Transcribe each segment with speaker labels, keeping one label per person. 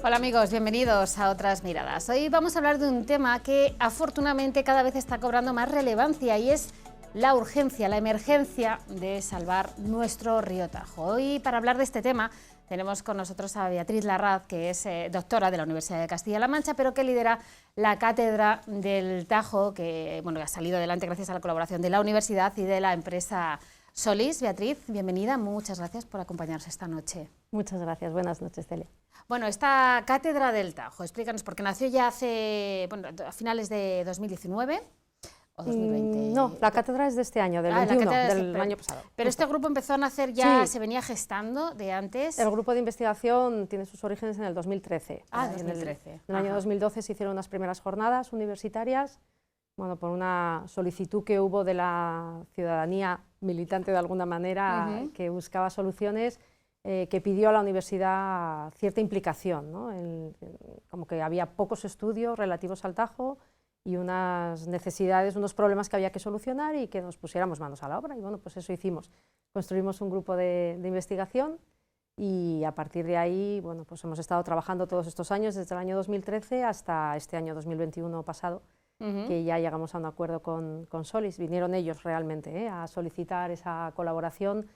Speaker 1: Hola amigos, bienvenidos a Otras Miradas. Hoy vamos a hablar de un tema que afortunadamente cada vez está cobrando más relevancia y es la urgencia, la emergencia de salvar nuestro río Tajo. Hoy para hablar de este tema tenemos con nosotros a Beatriz Larraz, que es doctora de la Universidad de Castilla-La Mancha, pero que lidera la cátedra del Tajo, que ha salido adelante gracias a la colaboración de la universidad y de la empresa Solís. Beatriz, bienvenida, muchas gracias por acompañarnos esta noche.
Speaker 2: Muchas gracias, buenas noches, Celia.
Speaker 1: Bueno, esta cátedra del Tajo, explícanos, porque nació ya a finales de 2019 o 2020.
Speaker 2: No, la cátedra es de este año, del 21, del año pasado.
Speaker 1: Pero este grupo empezó a nacer ya, sí. Se venía gestando de antes.
Speaker 2: El grupo de investigación tiene sus orígenes en el 2013.
Speaker 1: Ah, 2013.
Speaker 2: En el año 2012 se hicieron unas primeras jornadas universitarias, por una solicitud que hubo de la ciudadanía militante de alguna manera, que buscaba soluciones, que pidió a la universidad cierta implicación, ¿no? Como que había pocos estudios relativos al Tajo y unas necesidades, unos problemas que había que solucionar y que nos pusiéramos manos a la obra. Y bueno, pues eso hicimos. Construimos un grupo de investigación y a partir de ahí, pues hemos estado trabajando todos estos años, desde el año 2013 hasta este año 2021 pasado, que ya llegamos a un acuerdo con Solís. Vinieron ellos realmente a solicitar esa colaboración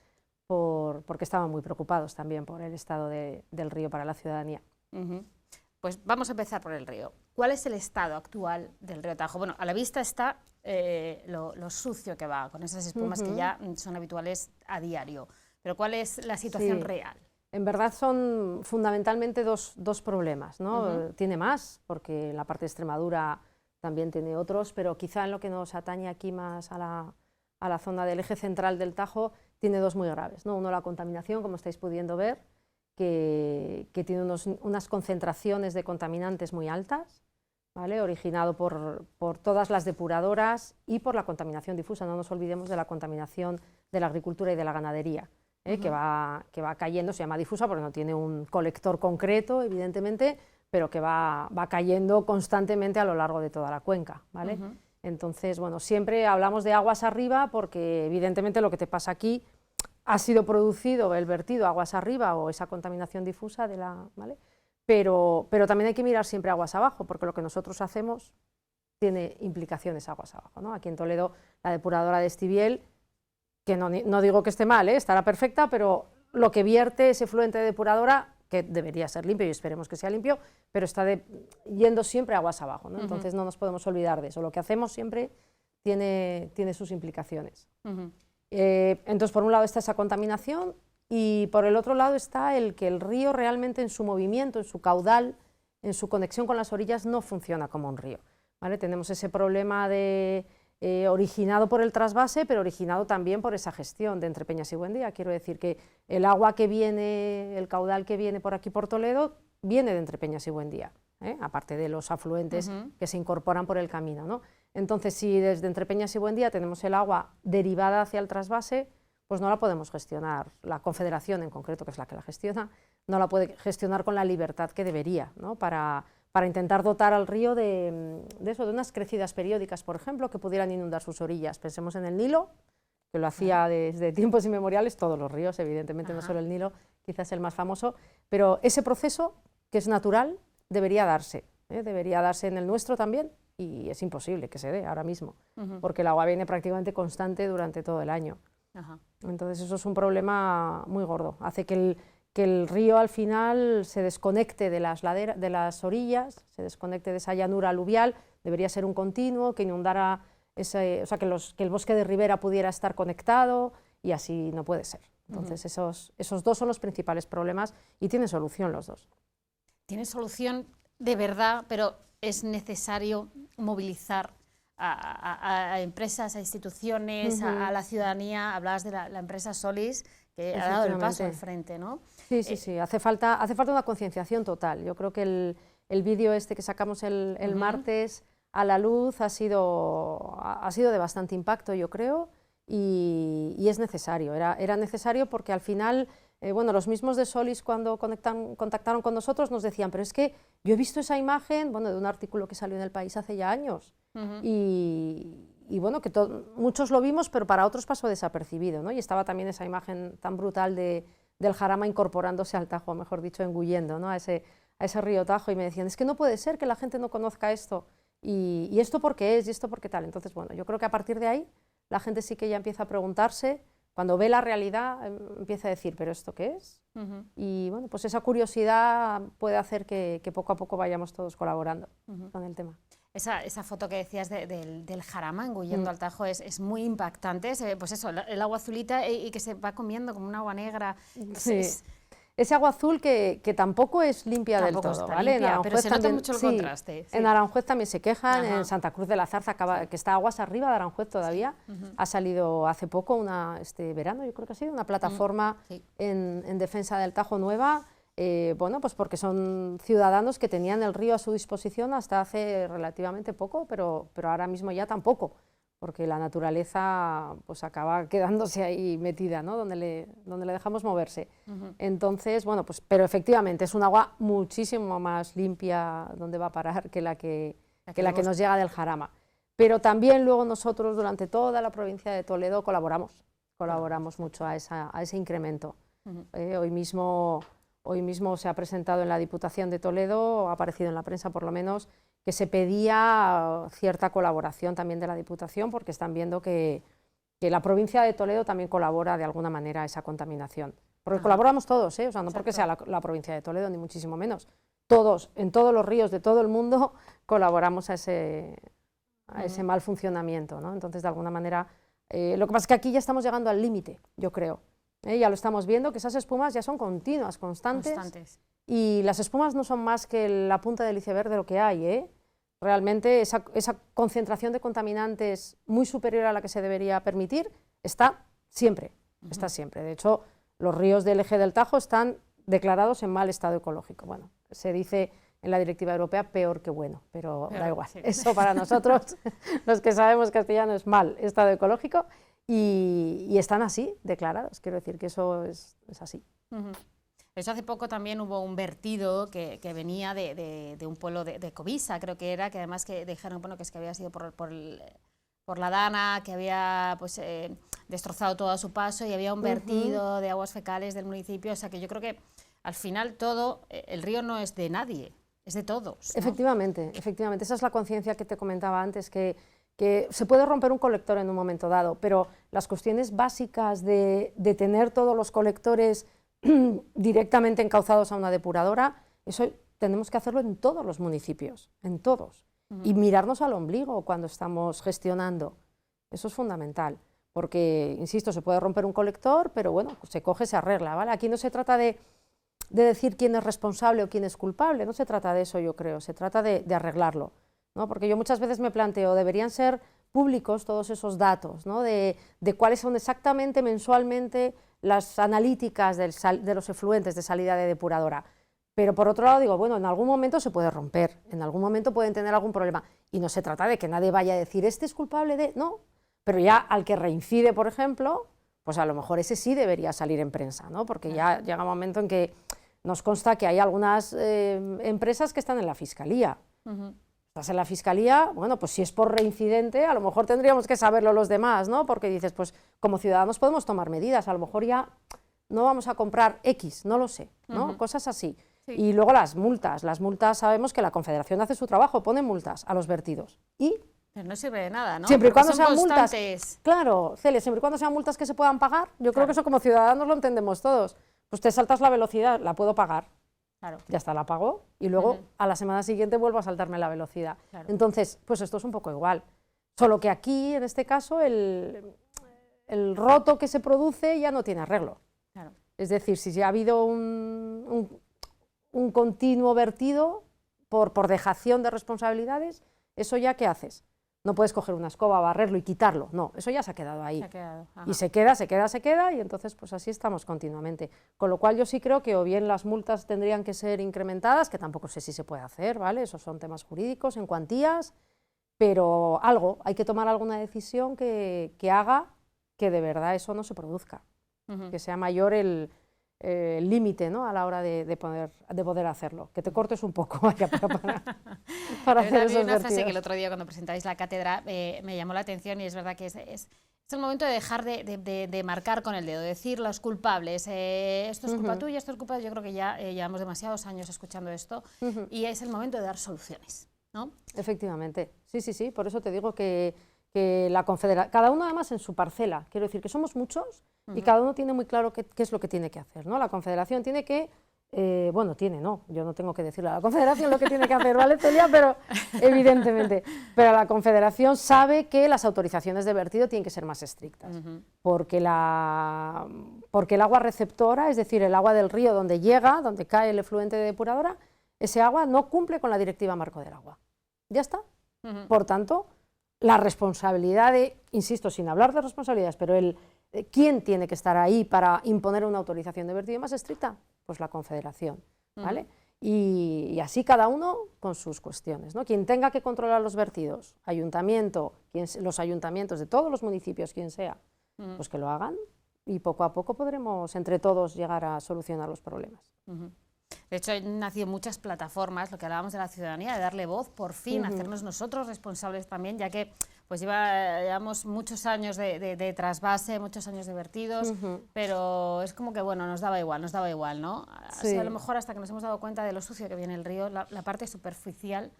Speaker 2: porque estaban muy preocupados también por el estado del río para la ciudadanía.
Speaker 1: Pues vamos a empezar por el río. ¿Cuál es el estado actual del río Tajo? Bueno, a la vista está lo sucio que va, con esas espumas que ya son habituales a diario. Pero ¿cuál es la situación real?
Speaker 2: En verdad son fundamentalmente dos problemas, ¿no? Tiene más, porque la parte de Extremadura también tiene otros, pero quizá en lo que nos atañe aquí más a la zona del eje central del Tajo, tiene dos muy graves, ¿no? Uno, la contaminación, como estáis pudiendo ver, que tiene unas concentraciones de contaminantes muy altas, ¿vale? Originado por todas las depuradoras y por la contaminación difusa. No nos olvidemos de la contaminación de la agricultura y de la ganadería, que va cayendo, se llama difusa porque no tiene un colector concreto, evidentemente, pero que va cayendo constantemente a lo largo de toda la cuenca, ¿vale? Entonces, siempre hablamos de aguas arriba porque evidentemente lo que te pasa aquí ha sido producido el vertido aguas arriba o esa contaminación difusa ¿vale? Pero también hay que mirar siempre aguas abajo, porque lo que nosotros hacemos tiene implicaciones aguas abajo, ¿no? Aquí en Toledo la depuradora de Estiviel, que no digo que esté mal, estará perfecta, pero lo que vierte ese fluente de depuradora, que debería ser limpio y esperemos que sea limpio, pero está yendo siempre aguas abajo, ¿no? Entonces no nos podemos olvidar de eso. Lo que hacemos siempre tiene sus implicaciones. Entonces, por un lado está esa contaminación y por el otro lado está el que el río realmente en su movimiento, en su caudal, en su conexión con las orillas no funciona como un río, ¿vale? Tenemos ese problema originado por el trasvase, pero originado también por esa gestión de Entrepeñas y Buendía. Quiero decir que el agua que viene, el caudal que viene por aquí por Toledo, viene de Entrepeñas y Buendía, aparte de los afluentes que se incorporan por el camino, ¿no? Entonces, si desde Entrepeñas y Buendía tenemos el agua derivada hacia el trasvase, pues no la podemos gestionar, la Confederación en concreto, que es la que la gestiona, no la puede gestionar con la libertad que debería, ¿no? Para intentar dotar al río de unas crecidas periódicas, por ejemplo, que pudieran inundar sus orillas. Pensemos en el Nilo, que lo hacía desde tiempos inmemoriales, todos los ríos, evidentemente, no solo el Nilo, quizás el más famoso, pero ese proceso, que es natural, debería darse en el nuestro también, y es imposible que se dé ahora mismo, porque el agua viene prácticamente constante durante todo el año. Entonces eso es un problema muy gordo, hace que el río al final se desconecte de las orillas, se desconecte de esa llanura aluvial, debería ser un continuo, que inundara, que el bosque de ribera pudiera estar conectado, y así no puede ser. Entonces esos dos son los principales problemas y tienen solución los dos.
Speaker 1: Tienen solución de verdad, pero es necesario movilizar a empresas, a instituciones, a la ciudadanía. Hablabas de la empresa Solís, que ha dado el paso al frente, ¿no?
Speaker 2: Sí, hace falta una concienciación total. Yo creo que el vídeo que sacamos el martes a la luz ha sido de bastante impacto, yo creo, y es necesario, era necesario porque al final, los mismos de Solís cuando contactaron con nosotros nos decían, pero es que yo he visto esa imagen, de un artículo que salió en El País hace ya años, y que muchos lo vimos, pero para otros pasó desapercibido, ¿no? Y estaba también esa imagen tan brutal del jarama incorporándose al Tajo, mejor dicho, engullendo, ¿no? a ese ese río Tajo y me decían, es que no puede ser que la gente no conozca esto, y esto por qué es, y esto por qué tal. Entonces, bueno, yo creo que a partir de ahí la gente sí que ya empieza a preguntarse, cuando ve la realidad empieza a decir, ¿pero esto qué es? Y bueno, pues esa curiosidad puede hacer que poco a poco vayamos todos colaborando con el tema.
Speaker 1: Esa foto que decías del jarama engullendo al Tajo es muy impactante, pues eso, el agua azulita y que se va comiendo como un agua negra.
Speaker 2: Sí. Ese agua azul que tampoco es limpia del todo, ¿vale?
Speaker 1: Limpia, pero se nota mucho el contraste. Sí.
Speaker 2: En Aranjuez también se quejan, en Santa Cruz de la Zarza, que está aguas arriba de Aranjuez todavía, ha salido hace poco, este verano yo creo que ha sido, una plataforma en defensa del Tajo nueva, bueno, pues porque son ciudadanos que tenían el río a su disposición hasta hace relativamente poco, pero ahora mismo ya tampoco, porque la naturaleza pues acaba quedándose ahí metida, ¿no? donde le dejamos moverse. Entonces, bueno, pues, pero efectivamente es un agua muchísimo más limpia donde va a parar que la que nos llega del jarama. Pero también luego nosotros durante toda la provincia de Toledo colaboramos mucho a ese incremento. Hoy mismo se ha presentado en la Diputación de Toledo, ha aparecido en la prensa por lo menos, que se pedía cierta colaboración también de la Diputación, porque están viendo que la provincia de Toledo también colabora de alguna manera a esa contaminación. Porque colaboramos todos, o sea, no porque sea la provincia de Toledo, ni muchísimo menos. Todos, en todos los ríos de todo el mundo, colaboramos a ese mal funcionamiento, ¿no? Entonces, de alguna manera, lo que pasa es que aquí ya estamos llegando al límite, yo creo. Ya lo estamos viendo, que esas espumas ya son continuas, constantes. Y las espumas no son más que la punta del iceberg de lo que hay, Realmente esa concentración de contaminantes muy superior a la que se debería permitir está siempre, está siempre. De hecho, los ríos del eje del Tajo están declarados en mal estado ecológico. Bueno, se dice en la directiva europea peor que bueno, pero da igual. Sí. Eso para nosotros, los que sabemos castellano, es mal estado ecológico y están así declarados. Quiero decir que eso es así.
Speaker 1: Eso hace poco también hubo un vertido que venía de un pueblo de Covisa, creo que era, que además que dijeron bueno, que había sido por la Dana, que había pues, destrozado todo a su paso y había un vertido de aguas fecales del municipio. O sea que yo creo que al final todo, el río no es de nadie, es de todos, ¿no?
Speaker 2: Efectivamente, esa es la conciencia que te comentaba antes, que se puede romper un colector en un momento dado, pero las cuestiones básicas de tener todos los colectores directamente encauzados a una depuradora, eso tenemos que hacerlo en todos los municipios, en todos, y mirarnos al ombligo cuando estamos gestionando. Eso es fundamental, porque, insisto, se puede romper un colector, pero bueno, se coge, se arregla, ¿vale? Aquí no se trata de decir quién es responsable o quién es culpable, no se trata de eso, yo creo, se trata de arreglarlo, ¿no? Porque yo muchas veces me planteo, deberían ser públicos todos esos datos, ¿no? de cuáles son exactamente mensualmente las analíticas de los efluentes de salida de depuradora. Pero por otro lado digo, bueno, en algún momento se puede romper, en algún momento pueden tener algún problema, y no se trata de que nadie vaya a decir, este es culpable de... No, pero ya al que reincide, por ejemplo, pues a lo mejor ese sí debería salir en prensa, ¿no? Porque ya llega un momento en que nos consta que hay algunas empresas que están en la Fiscalía. Estás en la Fiscalía, bueno, pues si es por reincidente, a lo mejor tendríamos que saberlo los demás, ¿no? Porque dices, pues como ciudadanos podemos tomar medidas, a lo mejor ya no vamos a comprar X, no lo sé, ¿no? Cosas así. Sí. Y luego las multas sabemos que la Confederación hace su trabajo, pone multas a los vertidos. ¿Y?
Speaker 1: Pero no sirve de nada, ¿no?
Speaker 2: Siempre y cuando sean multas. Claro, Celia, siempre y cuando sean multas que se puedan pagar, yo creo que eso como ciudadanos lo entendemos todos. Pues te saltas la velocidad, la puedo pagar. Claro. Ya está, la pago y luego a la semana siguiente vuelvo a saltarme la velocidad. Claro. Entonces, pues esto es un poco igual. Solo que aquí, en este caso, el roto que se produce ya no tiene arreglo. Claro. Es decir, si ya ha habido un continuo vertido por dejación de responsabilidades, ¿eso ya qué haces? No puedes coger una escoba, barrerlo y quitarlo, no, eso ya se ha quedado ahí. Y se queda, y entonces pues así estamos continuamente. Con lo cual yo sí creo que o bien las multas tendrían que ser incrementadas, que tampoco sé si se puede hacer, ¿vale? Esos son temas jurídicos, en cuantías, pero hay que tomar alguna decisión que haga que de verdad eso no se produzca, que sea mayor el límite, ¿no? A la hora de poder hacerlo, que te cortes un poco para hacer esos
Speaker 1: una frase
Speaker 2: vertidos.
Speaker 1: que el otro día cuando presentáis la cátedra me llamó la atención y es verdad que es Es el momento de dejar de marcar con el dedo, de decir los culpables, esto es culpa tuya, esto es culpa, yo creo que ya llevamos demasiados años escuchando esto y es el momento de dar soluciones, ¿no?
Speaker 2: Efectivamente, sí, por eso te digo que la confederación, cada uno además en su parcela, quiero decir que somos muchos y cada uno tiene muy claro qué es lo que tiene que hacer, ¿no? La confederación tiene que, yo no tengo que decirle a la confederación lo que tiene que hacer, ¿vale, Celia? Pero evidentemente, pero la confederación sabe que las autorizaciones de vertido tienen que ser más estrictas, porque el agua receptora, es decir, el agua del río donde llega, donde cae el efluente de depuradora, ese agua no cumple con la Directiva Marco del Agua. Ya está. Por tanto, la responsabilidad insisto, sin hablar de responsabilidades, pero ¿quién tiene que estar ahí para imponer una autorización de vertido más estricta? Pues la confederación, ¿vale? Y así cada uno con sus cuestiones, ¿no? Quien tenga que controlar los vertidos, ayuntamiento, los ayuntamientos de todos los municipios, quien sea, pues que lo hagan y poco a poco podremos entre todos llegar a solucionar los problemas.
Speaker 1: De hecho, han nacido muchas plataformas, lo que hablábamos de la ciudadanía, de darle voz, por fin, hacernos nosotros responsables también, ya que pues llevamos muchos años de trasvase, muchos años de vertidos, pero es como que, bueno, nos daba igual, ¿no? Así a lo mejor hasta que nos hemos dado cuenta de lo sucio que viene el río, la parte superficial,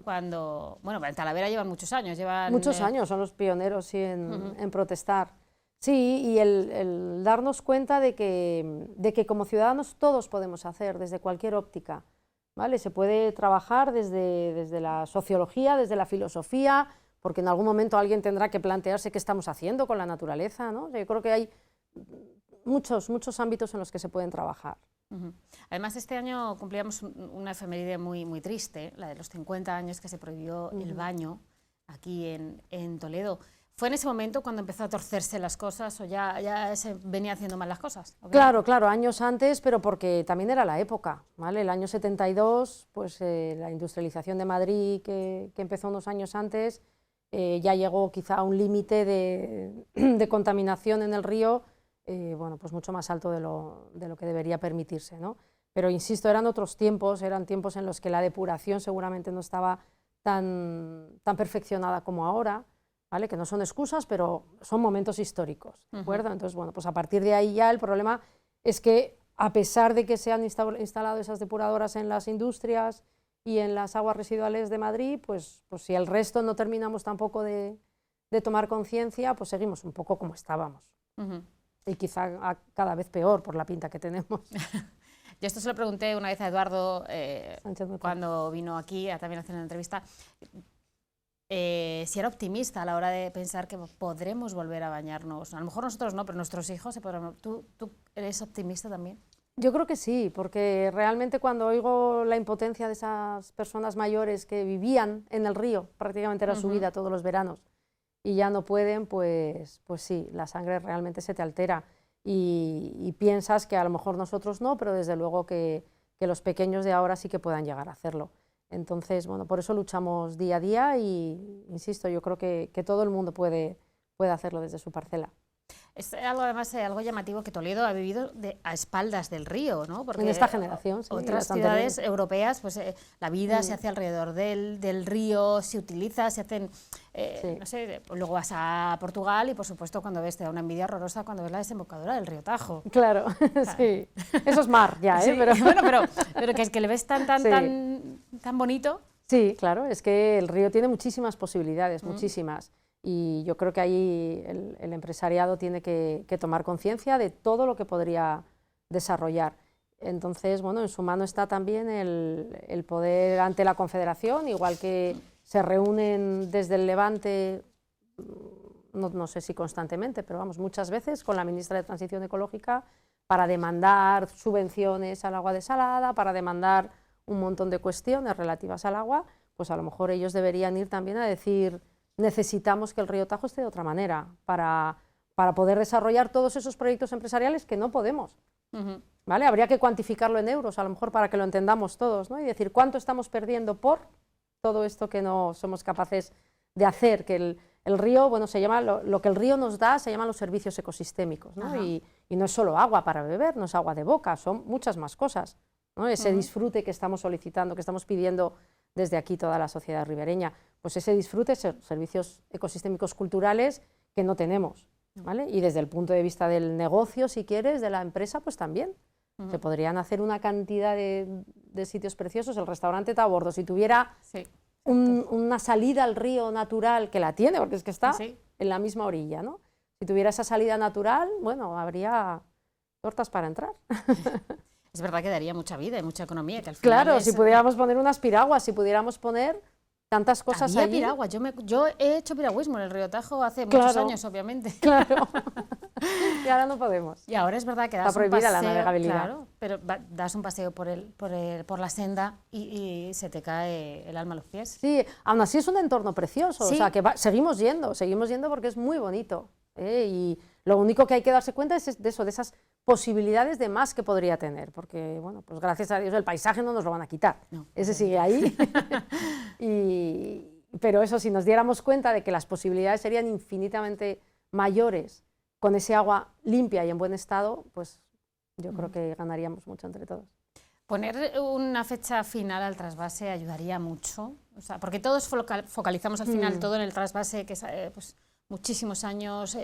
Speaker 1: cuando, bueno, en Talavera llevan muchos años.
Speaker 2: Muchos años, son los pioneros en protestar. Sí, y el darnos cuenta de que como ciudadanos todos podemos hacer, desde cualquier óptica, ¿vale? Se puede trabajar desde la sociología, desde la filosofía, porque en algún momento alguien tendrá que plantearse qué estamos haciendo con la naturaleza, ¿no? Yo creo que hay muchos ámbitos en los que se pueden trabajar.
Speaker 1: Además, este año cumplíamos una efeméride muy triste, la de los 50 años que se prohibió el baño aquí en Toledo. ¿Fue en ese momento cuando empezó a torcerse las cosas o ya se venía haciendo mal las cosas?
Speaker 2: Claro, años antes, pero porque también era la época, ¿vale? El año 72, pues la industrialización de Madrid, que empezó unos años antes, ya llegó quizá a un límite de contaminación en el río, pues mucho más alto de lo que debería permitirse, ¿no? Pero insisto, eran otros tiempos, eran tiempos en los que la depuración seguramente no estaba tan perfeccionada como ahora, ¿vale? Que no son excusas, pero son momentos históricos, ¿de acuerdo? Entonces, bueno, pues a partir de ahí ya el problema es que, a pesar de que se han instalado esas depuradoras en las industrias y en las aguas residuales de Madrid, pues si el resto no terminamos tampoco de tomar conciencia, pues seguimos un poco como estábamos. Y quizá cada vez peor por la pinta que tenemos.
Speaker 1: Yo esto se lo pregunté una vez a Eduardo cuando vino aquí también a hacer una entrevista. Si era optimista a la hora de pensar que podremos volver a bañarnos. A lo mejor nosotros no, pero nuestros hijos se podrán. ¿Tú eres optimista también?
Speaker 2: Yo creo que sí, porque realmente cuando oigo la impotencia de esas personas mayores que vivían en el río, prácticamente era su vida todos los veranos, y ya no pueden, pues sí, la sangre realmente se te altera y piensas que a lo mejor nosotros no, pero desde luego que los pequeños de ahora sí que puedan llegar a hacerlo. Entonces, bueno, por eso luchamos día a día y, insisto, yo creo que todo el mundo puede hacerlo desde su parcela.
Speaker 1: Es algo, además, algo llamativo que Toledo ha vivido a espaldas del río, ¿no? Porque
Speaker 2: en esta generación, sí,
Speaker 1: otras ciudades europeas, pues la vida se hace alrededor del río, se utiliza, se hacen, no sé, luego vas a Portugal y, por supuesto, cuando ves, te da una envidia horrorosa cuando ves la desembocadura del río Tajo.
Speaker 2: Claro, sí, eso es mar ya,
Speaker 1: sí,
Speaker 2: pero...
Speaker 1: Bueno, pero que es que le ves tan bonito.
Speaker 2: Sí, claro, es que el río tiene muchísimas posibilidades, muchísimas. Y yo creo que ahí el empresariado tiene que tomar conciencia de todo lo que podría desarrollar. Entonces, bueno, en su mano está también el poder ante la Confederación, igual que se reúnen desde el Levante, no sé si constantemente, pero vamos, muchas veces con la ministra de Transición Ecológica para demandar subvenciones al agua desalada, para demandar un montón de cuestiones relativas al agua, pues a lo mejor ellos deberían ir también a decir: necesitamos que el río Tajo esté de otra manera para poder desarrollar todos esos proyectos empresariales que no podemos. ¿Vale? Habría que cuantificarlo en euros, a lo mejor para que lo entendamos todos, ¿no? Y decir cuánto estamos perdiendo por todo esto que no somos capaces de hacer, que el río, bueno, se llama, lo que el río nos da se llaman los servicios ecosistémicos, ¿no? Y no es solo agua para beber, no es agua de boca, son muchas más cosas, ¿no? Ese disfrute que estamos solicitando, que estamos pidiendo desde aquí toda la sociedad ribereña, pues ese disfrute, servicios ecosistémicos culturales que no tenemos, ¿vale? Y desde el punto de vista del negocio, si quieres, de la empresa, pues también. Se podrían hacer una cantidad de sitios preciosos. El restaurante Tabordo, si tuviera una salida al río natural, que la tiene, porque es que está en la misma orilla, ¿no? Si tuviera esa salida natural, bueno, habría tortas para entrar.
Speaker 1: Es verdad que daría mucha vida y mucha economía. Que al final
Speaker 2: claro, si pudiéramos poner unas piraguas, si pudiéramos poner tantas cosas
Speaker 1: allí.
Speaker 2: Había
Speaker 1: piraguas. Yo he hecho piragüismo en el río Tajo hace muchos años, obviamente.
Speaker 2: Claro. Y ahora no podemos.
Speaker 1: Y ahora es verdad que das
Speaker 2: Está prohibida
Speaker 1: un paseo,
Speaker 2: la navegabilidad.
Speaker 1: Claro, pero das un paseo por la senda y se te cae el alma a los pies.
Speaker 2: Sí, aún así es un entorno precioso. O sea, que seguimos yendo porque es muy bonito. Y lo único que hay que darse cuenta es de esas posibilidades de más que podría tener, porque, bueno, pues gracias a Dios el paisaje no nos lo van a quitar. No, ese sigue ahí. Pero eso, si nos diéramos cuenta de que las posibilidades serían infinitamente mayores con ese agua limpia y en buen estado, pues yo creo que ganaríamos mucho entre todos.
Speaker 1: Poner una fecha final al trasvase ayudaría mucho, o sea, porque todos focalizamos al final todo en el trasvase, que es pues, muchísimos años,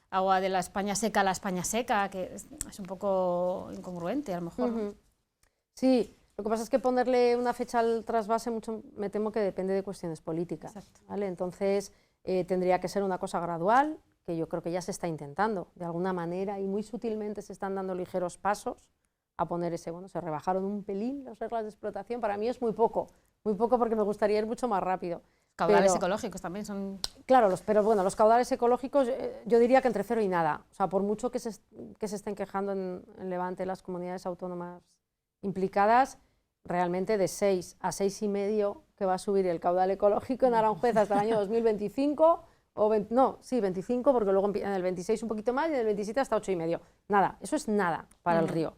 Speaker 1: agua de la España seca a la España seca, que es un poco incongruente a lo mejor.
Speaker 2: Sí, lo que pasa es que ponerle una fecha al trasvase mucho, me temo que depende de cuestiones políticas, ¿vale? Entonces tendría que ser una cosa gradual, que yo creo que ya se está intentando, de alguna manera, y muy sutilmente se están dando ligeros pasos a poner ese, bueno, se rebajaron un pelín las reglas de explotación, para mí es muy poco porque me gustaría ir mucho más rápido.
Speaker 1: Caudales ecológicos también son...
Speaker 2: Claro, pero bueno, los caudales ecológicos yo diría que entre 0 y nada, o sea, por mucho que se estén quejando en Levante las comunidades autónomas implicadas, realmente de 6 a 6,5 que va a subir el caudal ecológico en Aranjuez hasta el año 2025, no, sí, 25, porque luego en el 26 un poquito más y en el 27 hasta 8,5. Nada, eso es nada para el río,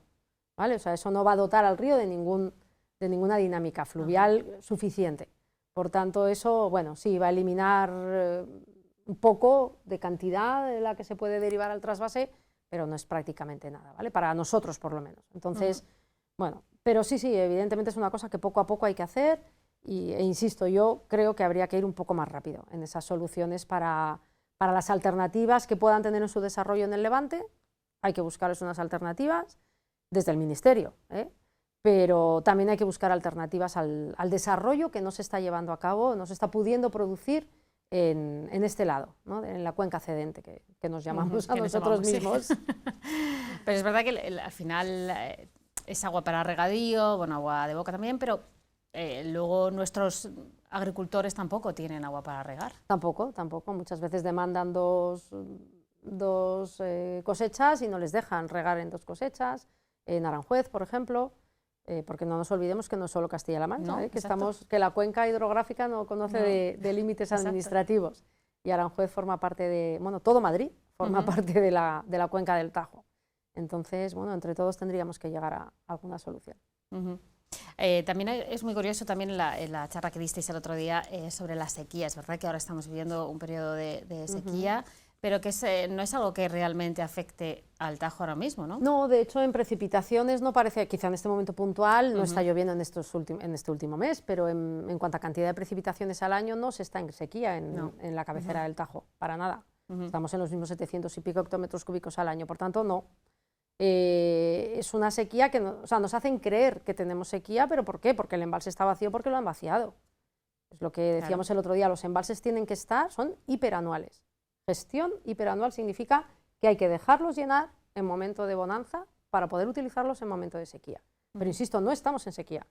Speaker 2: ¿vale? O sea, eso no va a dotar al río de ninguna dinámica fluvial suficiente. Por tanto, eso, bueno, sí, va a eliminar un poco de cantidad de la que se puede derivar al trasvase, pero no es prácticamente nada, ¿vale? Para nosotros, por lo menos. Entonces, bueno, pero sí, evidentemente es una cosa que poco a poco hay que hacer e insisto, yo creo que habría que ir un poco más rápido en esas soluciones para las alternativas que puedan tener en su desarrollo en el Levante. Hay que buscarles unas alternativas desde el Ministerio, pero también hay que buscar alternativas al desarrollo que no se está llevando a cabo, no se está pudiendo producir en este lado, ¿no? En la cuenca cedente que nos llamamos a nosotros mismos. Sí.
Speaker 1: Pero es verdad que al final es agua para regadío, bueno, agua de boca también, pero luego nuestros agricultores tampoco tienen agua para regar.
Speaker 2: Tampoco, muchas veces demandan dos cosechas y no les dejan regar en 2 cosechas, en Aranjuez, por ejemplo. Porque no nos olvidemos que no es solo Castilla-La Mancha, que la cuenca hidrográfica no conoce de límites administrativos y Aranjuez forma parte de, bueno, todo Madrid forma parte de la cuenca del Tajo. Entonces, bueno, entre todos tendríamos que llegar a alguna solución.
Speaker 1: También es muy curioso también la charla que disteis el otro día sobre la sequía. Es verdad que ahora estamos viviendo un periodo de sequía, pero que no es algo que realmente afecte al Tajo ahora mismo, ¿no?
Speaker 2: No, de hecho en precipitaciones no parece, quizá en este momento puntual, no está lloviendo en este último mes, pero en cuanto a cantidad de precipitaciones al año no se está en sequía en la cabecera del Tajo, para nada. Estamos en los mismos 700 y pico hectómetros cúbicos al año, por tanto no. Es una sequía que nos hacen creer que tenemos sequía, pero ¿por qué? Porque el embalse está vacío, porque lo han vaciado. Es lo que decíamos el otro día, los embalses tienen que son hiperanuales. Gestión hiperanual significa que hay que dejarlos llenar en momento de bonanza para poder utilizarlos en momento de sequía. Pero insisto, no estamos en sequía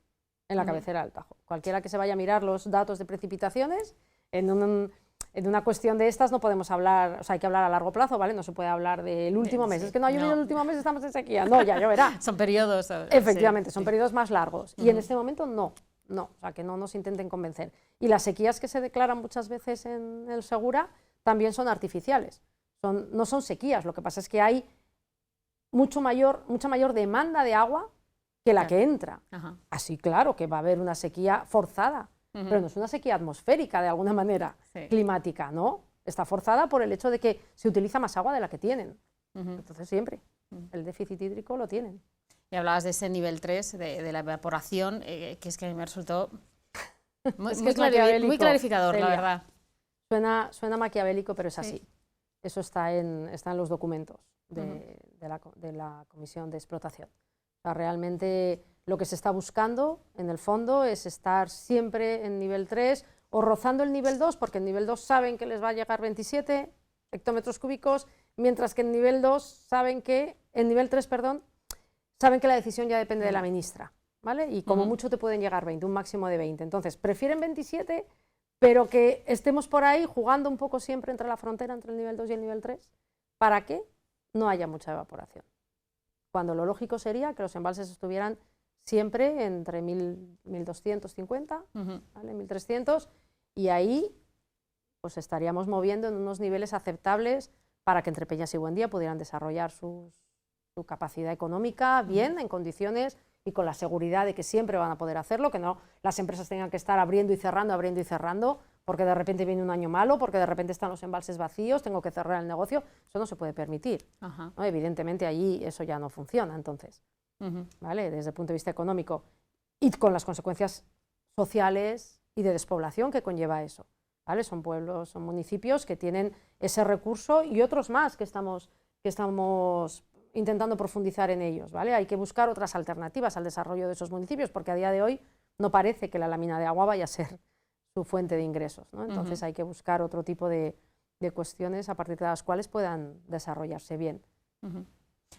Speaker 2: en la cabecera del Tajo. Cualquiera que se vaya a mirar los datos de precipitaciones, en una cuestión de estas no podemos hablar, o sea, hay que hablar a largo plazo, ¿vale? No se puede hablar del último mes. Es que no ha llovido el último mes, estamos en sequía. No, ya lloverá.
Speaker 1: Son periodos.
Speaker 2: Efectivamente, son periodos más largos. Y en este momento no, o sea, que no nos intenten convencer. Y las sequías que se declaran muchas veces en el Segura también son artificiales, no son sequías, lo que pasa es que hay mucha mayor demanda de agua que la que entra. Así claro que va a haber una sequía forzada, pero no es una sequía atmosférica de alguna manera, climática, ¿no? Está forzada por el hecho de que se utiliza más agua de la que tienen. Entonces siempre el déficit hídrico lo tienen.
Speaker 1: Y hablabas de ese nivel 3, de la evaporación, que es que a mí me resultó muy clarificador, Celia, la verdad.
Speaker 2: Suena maquiavélico, pero es así. Eso está en los documentos de la Comisión de Explotación. O sea, realmente lo que se está buscando, en el fondo, es estar siempre en nivel 3 o rozando el nivel 2, porque en nivel 2 saben que les va a llegar 27 hectómetros cúbicos, mientras que en nivel 2 saben que, en nivel 3, perdón, saben que la decisión ya depende de la ministra, ¿vale? Y como mucho te pueden llegar 20, un máximo de 20. Entonces, prefieren 27, pero que estemos por ahí jugando un poco siempre entre la frontera, entre el nivel 2 y el nivel 3, para que no haya mucha evaporación. Cuando lo lógico sería que los embalses estuvieran siempre entre 1.250, ¿vale? 1.300, y ahí pues estaríamos moviendo en unos niveles aceptables para que Entrepeñas y Buendía pudieran desarrollar su capacidad económica bien, en condiciones y con la seguridad de que siempre van a poder hacerlo, que no las empresas tengan que estar abriendo y cerrando, porque de repente viene un año malo, porque de repente están los embalses vacíos, tengo que cerrar el negocio. Eso no se puede permitir, ¿no? Evidentemente allí eso ya no funciona, entonces, ¿vale? Desde el punto de vista económico y con las consecuencias sociales y de despoblación que conlleva eso, ¿vale? Son pueblos, son municipios que tienen ese recurso y otros más que estamos intentando profundizar en ellos, ¿vale? Hay que buscar otras alternativas al desarrollo de esos municipios, porque a día de hoy no parece que la lámina de agua vaya a ser su fuente de ingresos, ¿no? Entonces hay que buscar otro tipo de cuestiones a partir de las cuales puedan desarrollarse bien.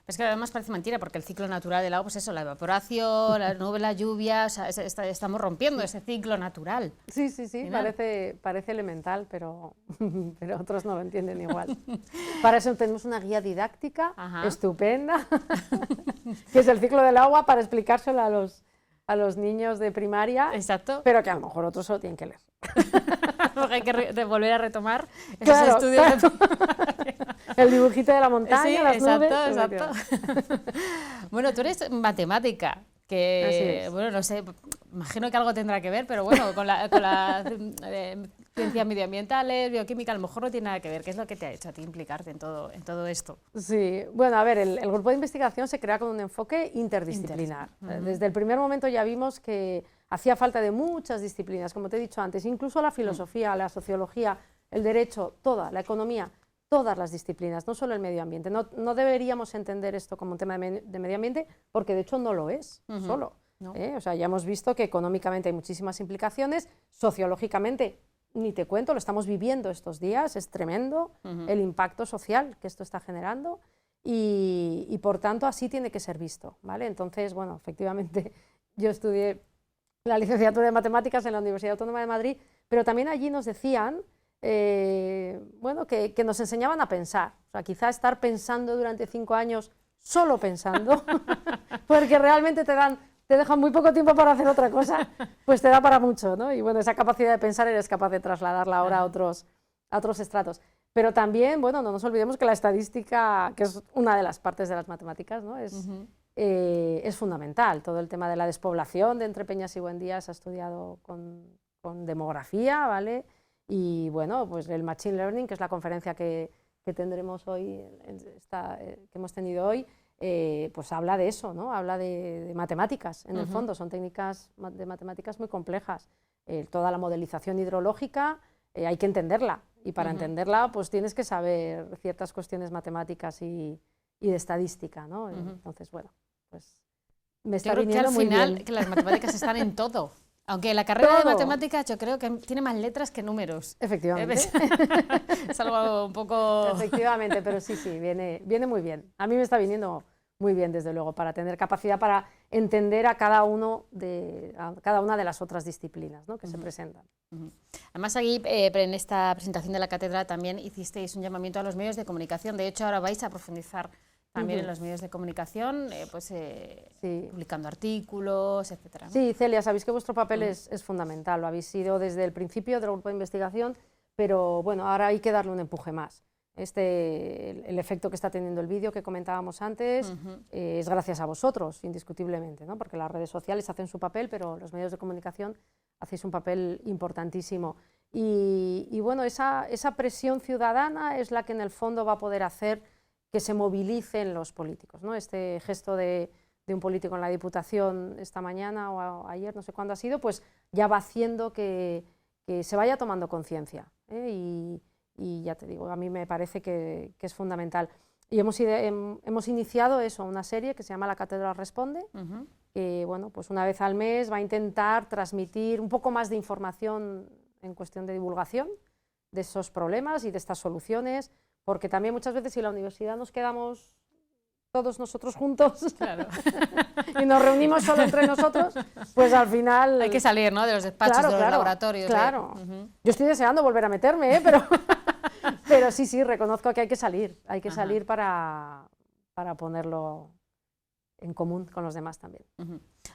Speaker 1: Es que además parece mentira, porque el ciclo natural del agua, pues eso, la evaporación, la nube, la lluvia, o sea, estamos rompiendo ese ciclo natural.
Speaker 2: Sí, parece elemental, pero otros no lo entienden igual. Para eso tenemos una guía didáctica estupenda, que es el ciclo del agua, para explicárselo a los niños de primaria.
Speaker 1: Exacto.
Speaker 2: Pero que a lo mejor otros solo tienen que leer.
Speaker 1: Porque hay que volver a retomar esos estudios.
Speaker 2: El dibujito de la montaña,
Speaker 1: sí,
Speaker 2: las nubes.
Speaker 1: Exacto. Bueno, tú eres matemática, que, bueno, no sé, imagino que algo tendrá que ver, pero bueno, con la ciencias medioambientales, bioquímica, a lo mejor no tiene nada que ver. ¿Qué es lo que te ha hecho a ti implicarte en todo esto?
Speaker 2: Sí, bueno, a ver, el grupo de investigación se crea con un enfoque interdisciplinar. Desde el primer momento ya vimos que hacía falta de muchas disciplinas, como te he dicho antes, incluso la filosofía, la sociología, el derecho, toda, la economía, todas las disciplinas, no solo el medio ambiente. No deberíamos entender esto como un tema de medio ambiente, porque de hecho no lo es solo. No. O sea, ya hemos visto que económicamente hay muchísimas implicaciones, sociológicamente ni te cuento, lo estamos viviendo estos días, es tremendo el impacto social que esto está generando y por tanto así tiene que ser visto, ¿vale? Entonces, bueno, efectivamente yo estudié la licenciatura de Matemáticas en la Universidad Autónoma de Madrid, pero también allí nos decían bueno, que nos enseñaban a pensar. O sea, quizá estar pensando durante 5 años, solo pensando, porque realmente te dejan muy poco tiempo para hacer otra cosa, pues te da para mucho, ¿no? Y bueno, esa capacidad de pensar eres capaz de trasladarla ahora a otros estratos. Pero también, bueno, no nos olvidemos que la estadística, que es una de las partes de las matemáticas, ¿no? Es fundamental. Todo el tema de la despoblación de Entrepeñas y Buendía se ha estudiado con demografía, ¿vale? Y bueno, pues el Machine Learning, que es la conferencia que tendremos hoy, que hemos tenido hoy, pues habla de eso, ¿no? Habla de matemáticas, en el fondo, son técnicas de matemáticas muy complejas. Toda la modelización hidrológica hay que entenderla, y para entenderla pues tienes que saber ciertas cuestiones matemáticas y de estadística, ¿no? Entonces, bueno, pues me está viniendo muy bien.
Speaker 1: Yo creo que al final que las matemáticas están en todo. Aunque la carrera de matemáticas yo creo que tiene más letras que números.
Speaker 2: Efectivamente.
Speaker 1: Es algo un poco...
Speaker 2: Efectivamente, pero sí, viene muy bien. A mí me está viniendo muy bien, desde luego, para tener capacidad para entender a cada una de las otras disciplinas, ¿no? Que se presentan.
Speaker 1: Además, aquí en esta presentación de la cátedra también hicisteis un llamamiento a los medios de comunicación. De hecho, ahora vais a profundizar también en los medios de comunicación, publicando artículos, etcétera, ¿no?
Speaker 2: Sí, Celia, sabéis que vuestro papel es fundamental, lo habéis sido desde el principio del grupo de investigación, pero bueno, ahora hay que darle un empuje más. El efecto que está teniendo el vídeo que comentábamos antes es gracias a vosotros, indiscutiblemente, ¿no? Porque las redes sociales hacen su papel, pero los medios de comunicación hacéis un papel importantísimo. Y bueno, esa presión ciudadana es la que en el fondo va a poder hacer que se movilicen los políticos, ¿no? Este gesto de un político en la Diputación esta mañana o ayer, no sé cuándo ha sido, pues ya va haciendo que se vaya tomando conciencia, y y ya te digo, a mí me parece que es fundamental. Y hemos iniciado eso, una serie que se llama La Cátedra Responde, que bueno, pues una vez al mes va a intentar transmitir un poco más de información en cuestión de divulgación de esos problemas y de estas soluciones, porque también muchas veces si la universidad nos quedamos todos nosotros juntos
Speaker 1: claro.
Speaker 2: y nos reunimos solo entre nosotros, pues al final...
Speaker 1: Hay que salir, ¿no?, de los despachos, de los laboratorios.
Speaker 2: Claro, yo estoy deseando volver a meterme, pero sí, reconozco que hay que salir para ponerlo en común con los demás también.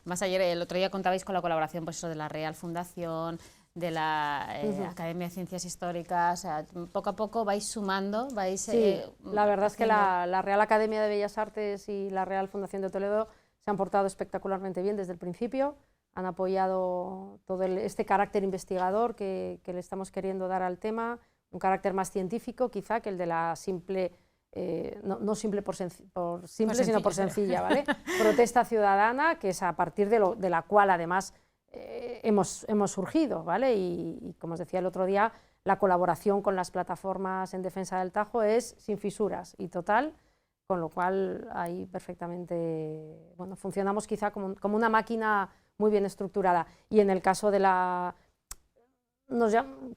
Speaker 1: Más ayer, el otro día contabais con la colaboración, pues eso, de la Real Fundación, de la Academia de Ciencias Históricas, o sea, poco a poco vais sumando, vais...
Speaker 2: Sí, la verdad es que la Real Academia de Bellas Artes y la Real Fundación de Toledo se han portado espectacularmente bien desde el principio, han apoyado todo este carácter investigador que le estamos queriendo dar al tema, un carácter más científico quizá que el de la simple... no simple por simple, sino por sencilla, ¿vale? Protesta ciudadana, que es a partir de la cual además hemos surgido, ¿vale? Y como os decía el otro día, la colaboración con las plataformas en defensa del Tajo es sin fisuras y total, con lo cual ahí perfectamente, bueno, funcionamos quizá como una máquina muy bien estructurada. Y en el caso de la...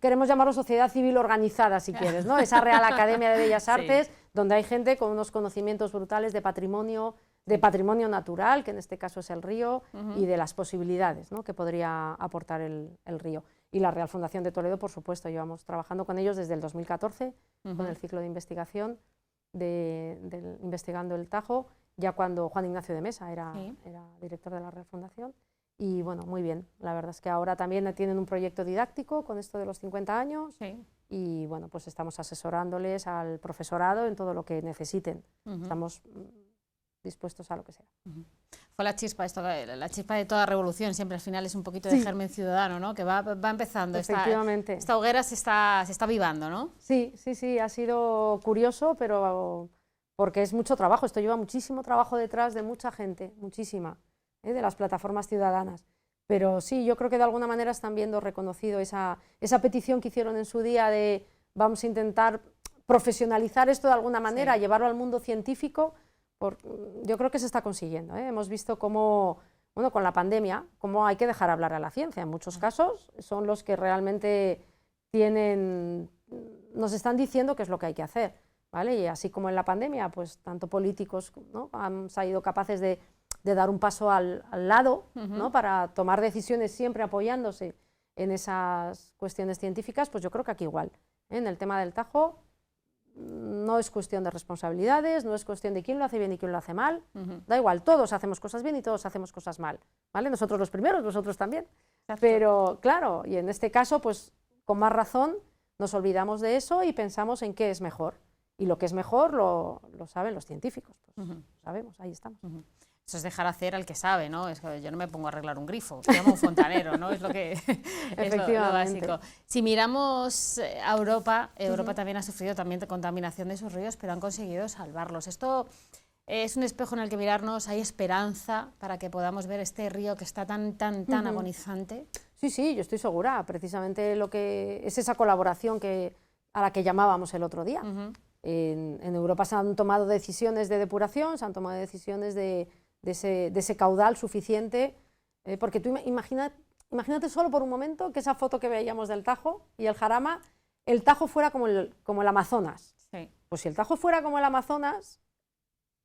Speaker 2: queremos llamarlo sociedad civil organizada, si quieres, ¿no? Esa Real Academia de Bellas Artes, sí, donde hay gente con unos conocimientos brutales de patrimonio natural, que en este caso es el río, y de las posibilidades, ¿no?, que podría aportar el río. Y la Real Fundación de Toledo, por supuesto, llevamos trabajando con ellos desde el 2014, con el ciclo de investigación Investigando el Tajo, ya cuando Juan Ignacio de Mesa era director de la Real Fundación. Y bueno, muy bien, la verdad es que ahora también tienen un proyecto didáctico con esto de los 50 años y bueno, pues estamos asesorándoles al profesorado en todo lo que necesiten. Estamos dispuestos a lo que sea.
Speaker 1: Fue la chispa de toda revolución, siempre al final es un poquito de germen ciudadano, ¿no?, que va empezando.
Speaker 2: Efectivamente.
Speaker 1: Esta hoguera se está avivando, ¿no?
Speaker 2: Sí, ha sido curioso, pero porque es mucho trabajo, esto lleva muchísimo trabajo detrás de mucha gente, muchísima. De las plataformas ciudadanas, pero sí, yo creo que de alguna manera están viendo reconocido esa petición que hicieron en su día de vamos a intentar profesionalizar esto de alguna manera, llevarlo al mundo científico, yo creo que se está consiguiendo, ¿eh? Hemos visto cómo, bueno, con la pandemia, cómo hay que dejar hablar a la ciencia, en muchos casos son los que realmente nos están diciendo qué es lo que hay que hacer, ¿vale? Y así como en la pandemia, pues tanto políticos, ¿no?, han sido capaces de dar un paso al lado, ¿no?, para tomar decisiones siempre apoyándose en esas cuestiones científicas, pues yo creo que aquí igual, ¿eh? En el tema del Tajo no es cuestión de responsabilidades, no es cuestión de quién lo hace bien y quién lo hace mal, da igual, todos hacemos cosas bien y todos hacemos cosas mal, ¿vale? Nosotros los primeros, vosotros también. Exacto. Pero claro, y en este caso, pues con más razón nos olvidamos de eso y pensamos en qué es mejor. Y lo que es mejor lo saben los científicos, pues, lo sabemos, ahí estamos.
Speaker 1: Eso es dejar hacer al que sabe, ¿no? Es que yo no me pongo a arreglar un grifo, llamo un fontanero, ¿no? Es lo que es lo básico. Si miramos a Europa, Europa también ha sufrido también contaminación de sus ríos, pero han conseguido salvarlos. Esto es un espejo en el que mirarnos, hay esperanza para que podamos ver este río que está tan agonizante.
Speaker 2: Sí, yo estoy segura, precisamente lo que es esa colaboración a la que llamábamos el otro día. En Europa se han tomado decisiones de depuración, se han tomado decisiones de ese caudal suficiente, porque tú imagínate solo por un momento que esa foto que veíamos del Tajo y el Jarama, el Tajo fuera como el Amazonas. Sí. Pues si el Tajo fuera como el Amazonas,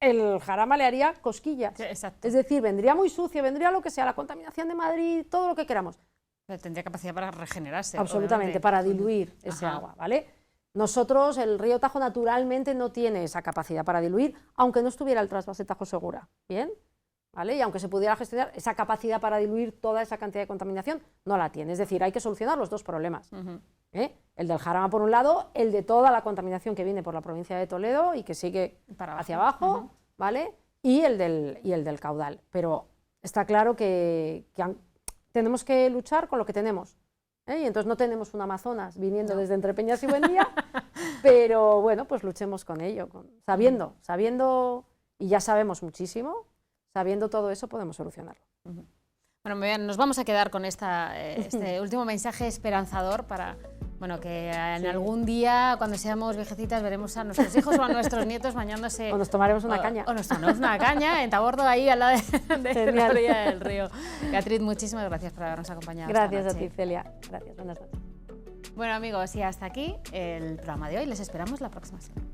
Speaker 2: el Jarama le haría cosquillas. Sí, exacto. Es decir, vendría muy sucio, vendría lo que sea, la contaminación de Madrid, todo lo que queramos.
Speaker 1: Pero tendría capacidad para regenerarse.
Speaker 2: Absolutamente, para diluir ese agua, ¿vale? Nosotros, el río Tajo naturalmente no tiene esa capacidad para diluir, aunque no estuviera el trasvase Tajo Segura, ¿bien? ¿Vale? Y aunque se pudiera gestionar, esa capacidad para diluir toda esa cantidad de contaminación no la tiene. Es decir, hay que solucionar los dos problemas. El del Jarama por un lado, el de toda la contaminación que viene por la provincia de Toledo y que sigue hacia abajo, ¿vale? Y el del caudal. Pero está claro que tenemos que luchar con lo que tenemos. Y entonces no tenemos un Amazonas viniendo desde Entrepeñas y Buendía, pero bueno, pues luchemos con ello, sabiendo, y ya sabemos muchísimo, sabiendo todo eso podemos solucionarlo.
Speaker 1: Bueno, nos vamos a quedar con este último mensaje esperanzador para... Bueno, que en algún día, cuando seamos viejecitas, veremos a nuestros hijos o a nuestros nietos bañándose.
Speaker 2: O nos tomaremos una caña.
Speaker 1: O nos tomaremos una caña en Tabordo, ahí al lado de la orilla del río. Beatriz, muchísimas gracias por habernos acompañado.
Speaker 2: Gracias a ti, Celia. Gracias, buenas noches.
Speaker 1: Bueno, amigos, y hasta aquí el programa de hoy. Les esperamos la próxima semana.